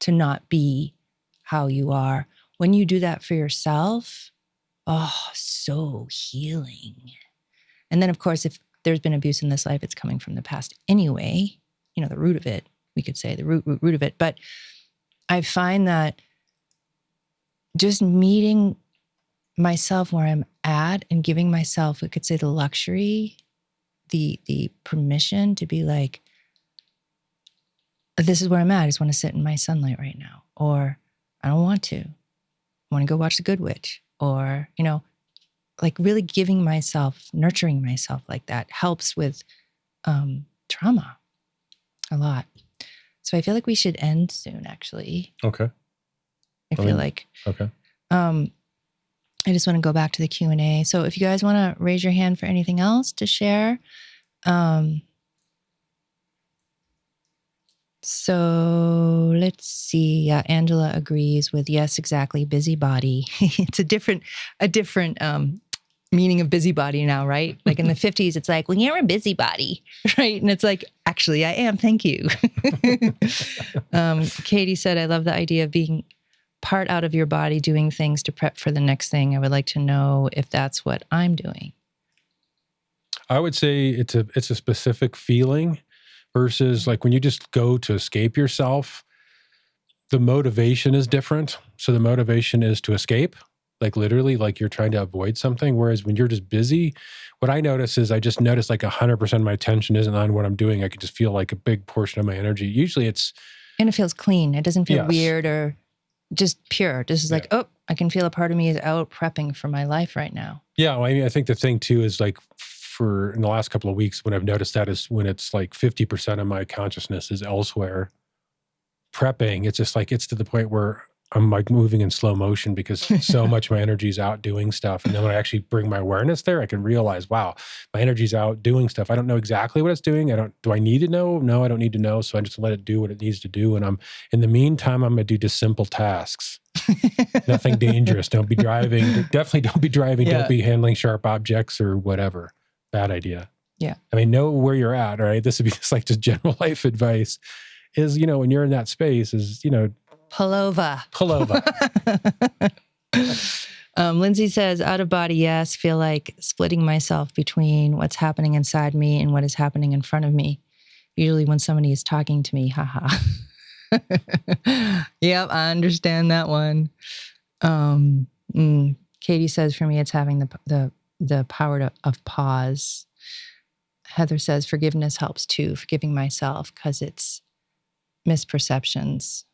to not be how you are. When you do that for yourself, oh, so healing. And then, of course, if there's been abuse in this life, it's coming from the past anyway. The root of it, we could say the root of it. But I find that just meeting myself where I'm at and giving myself, we could say the luxury, the permission to be like, this is where I'm at. I just want to sit in my sunlight right now. Or I don't want to. I want to go watch The Good Witch. Or, like really giving myself, nurturing myself like that helps with trauma a lot. So I feel like we should end soon, actually. Okay. I feel like. Okay. I just want to go back to the Q&A. So if you guys want to raise your hand for anything else to share. So let's see. Yeah, Angela agrees with yes, exactly. Busybody. It's a different meaning of busybody now, right? Like in the 50s, it's like, well, you're a busybody, right? And it's like, actually, I am. Thank you. Katie said, I love the idea of being part out of your body, doing things to prep for the next thing. I would like to know if that's what I'm doing. I would say it's a specific feeling versus like when you just go to escape yourself, the motivation is different. So the motivation is to escape, like literally like you're trying to avoid something. Whereas when you're just busy, what I notice is I just notice like 100% of my attention isn't on what I'm doing. I can just feel like a big portion of my energy. Usually it's... And it feels clean. It doesn't feel Yes. weird or just pure. This is like, oh, I can feel a part of me is out prepping for my life right now. Yeah. Well, I mean, I think the thing too is like in the last couple of weeks, when I've noticed that is when it's like 50% of my consciousness is elsewhere prepping. It's just like, it's to the point where I'm like moving in slow motion because so much of my energy is out doing stuff. And then when I actually bring my awareness there, I can realize, wow, my energy's out doing stuff. I don't know exactly what it's doing. Do I need to know? No, I don't need to know. So I just let it do what it needs to do. And in the meantime, I'm going to do just simple tasks. Nothing dangerous. Don't be driving. Definitely don't be driving. Yeah. Don't be handling sharp objects or whatever. Bad idea. Yeah. I mean, know where you're at, right? This would be just like just general life advice is, when you're in that space is, Pull over. pull over. Lindsay says, out of body, yes. Feel like splitting myself between what's happening inside me and what is happening in front of me. Usually when somebody is talking to me, haha. Yep, I understand that one. Katie says, for me, it's having the power of pause. Heather says, forgiveness helps too, forgiving myself because it's misperceptions.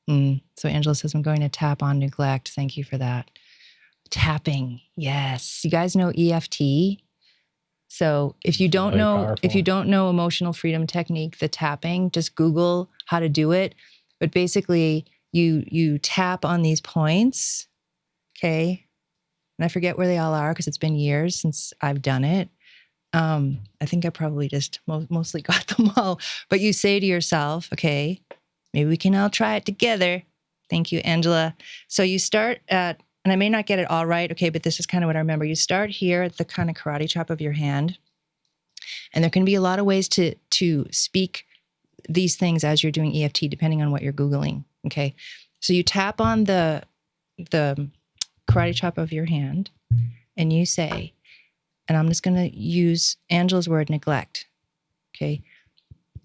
So Angela says, I'm going to tap on neglect. Thank you for that. Tapping. Yes. You guys know EFT? So if you don't know emotional freedom technique, the tapping, just Google how to do it. But basically you tap on these points. Okay. And I forget where they all are because it's been years since I've done it. I think I probably just mostly got them all, but you say to yourself, okay, maybe we can all try it together. Thank you, Angela. So you start at, and I may not get it all right, okay, but this is kind of what I remember. You start here at the kind of karate chop of your hand, and there can be a lot of ways to speak these things as you're doing EFT, depending on what you're Googling, okay? So you tap on the karate chop of your hand, and you say, and I'm just going to use Angela's word, neglect, okay?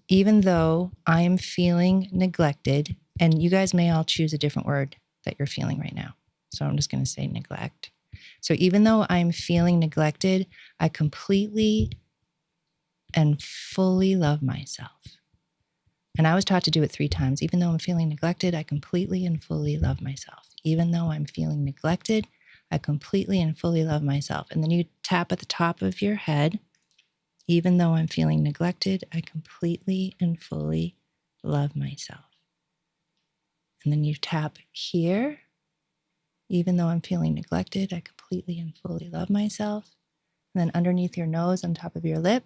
Even though I am feeling neglected, and you guys may all choose a different word that you're feeling right now. So I'm just going to say neglect. So even though I'm feeling neglected, I completely and fully love myself. And I was taught to do it 3 times. Even though I'm feeling neglected, I completely and fully love myself. Even though I'm feeling neglected, I completely and fully love myself. And then you tap at the top of your head. Even though I'm feeling neglected, I completely and fully love myself. And then you tap here. Even though I'm feeling neglected, I completely and fully love myself. And then underneath your nose, on top of your lip,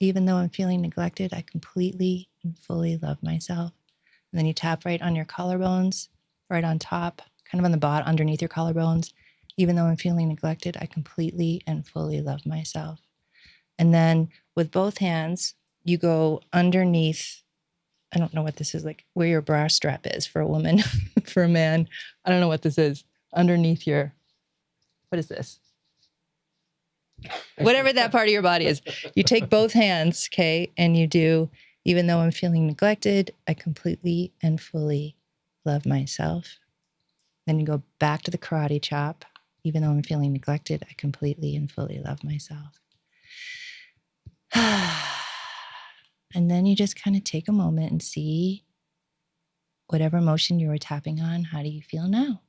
even though I'm feeling neglected, I completely and fully love myself. And then you tap right on your collarbones, right on top, kind of on the bottom, underneath your collarbones. Even though I'm feeling neglected, I completely and fully love myself. And then with both hands, you go underneath, I don't know what this is, like where your bra strap is for a woman, for a man. I don't know what this is. Underneath your, what is this? Whatever that part of your body is. You take both hands, okay, and you do, even though I'm feeling neglected, I completely and fully love myself. Then you go back to the karate chop. Even though I'm feeling neglected, I completely and fully love myself. And then you just kind of take a moment and see whatever emotion you were tapping on, how do you feel now?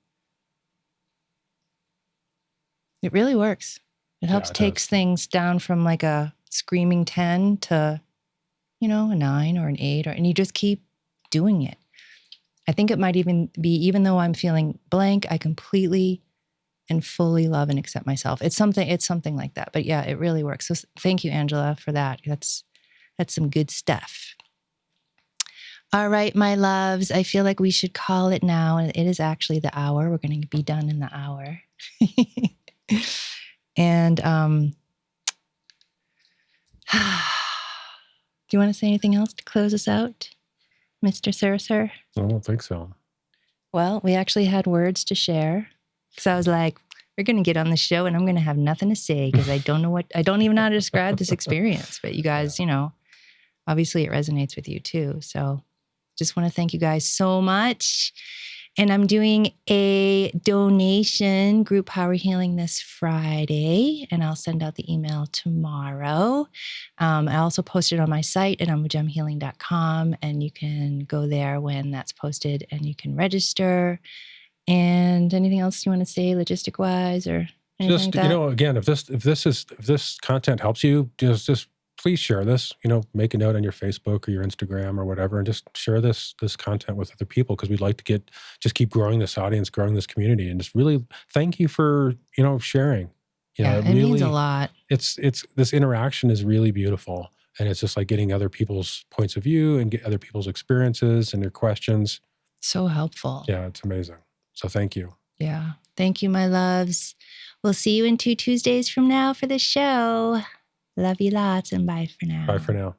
It really works. It helps takes things down from like a screaming 10 to, a 9 or an 8, and you just keep doing it. I think it might even be, even though I'm feeling blank, I completely and fully love and accept myself. It's something like that. But yeah, it really works. So thank you, Angela, for that. That's some good stuff. All right, my loves, I feel like we should call it now. And it is actually the hour. We're going to be done in the hour. And do you want to say anything else to close us out, Mr. Sir? I don't think so. Well, we actually had words to share. So I was like, we're going to get on the show and I'm going to have nothing to say because I don't even know how to describe this experience. But you guys, obviously it resonates with you too. So just want to thank you guys so much. And I'm doing a donation group Power Healing this Friday, and I'll send out the email tomorrow. I also posted on my site at ambujamhealing.com, and you can go there when that's posted and you can register. And anything else you want to say logistic wise or anything just like that? Again, if this content helps you, just please share this, make a note on your Facebook or your Instagram or whatever, and just share this content with other people, because we'd like to just keep growing this audience, growing this community. And just really thank you for, sharing. It really means a lot. It's this interaction is really beautiful. And it's just like getting other people's points of view and get other people's experiences and their questions. So helpful. Yeah, it's amazing. So thank you. Yeah. Thank you, my loves. We'll see you in 2 Tuesdays from now for the show. Love you lots and bye for now. Bye for now.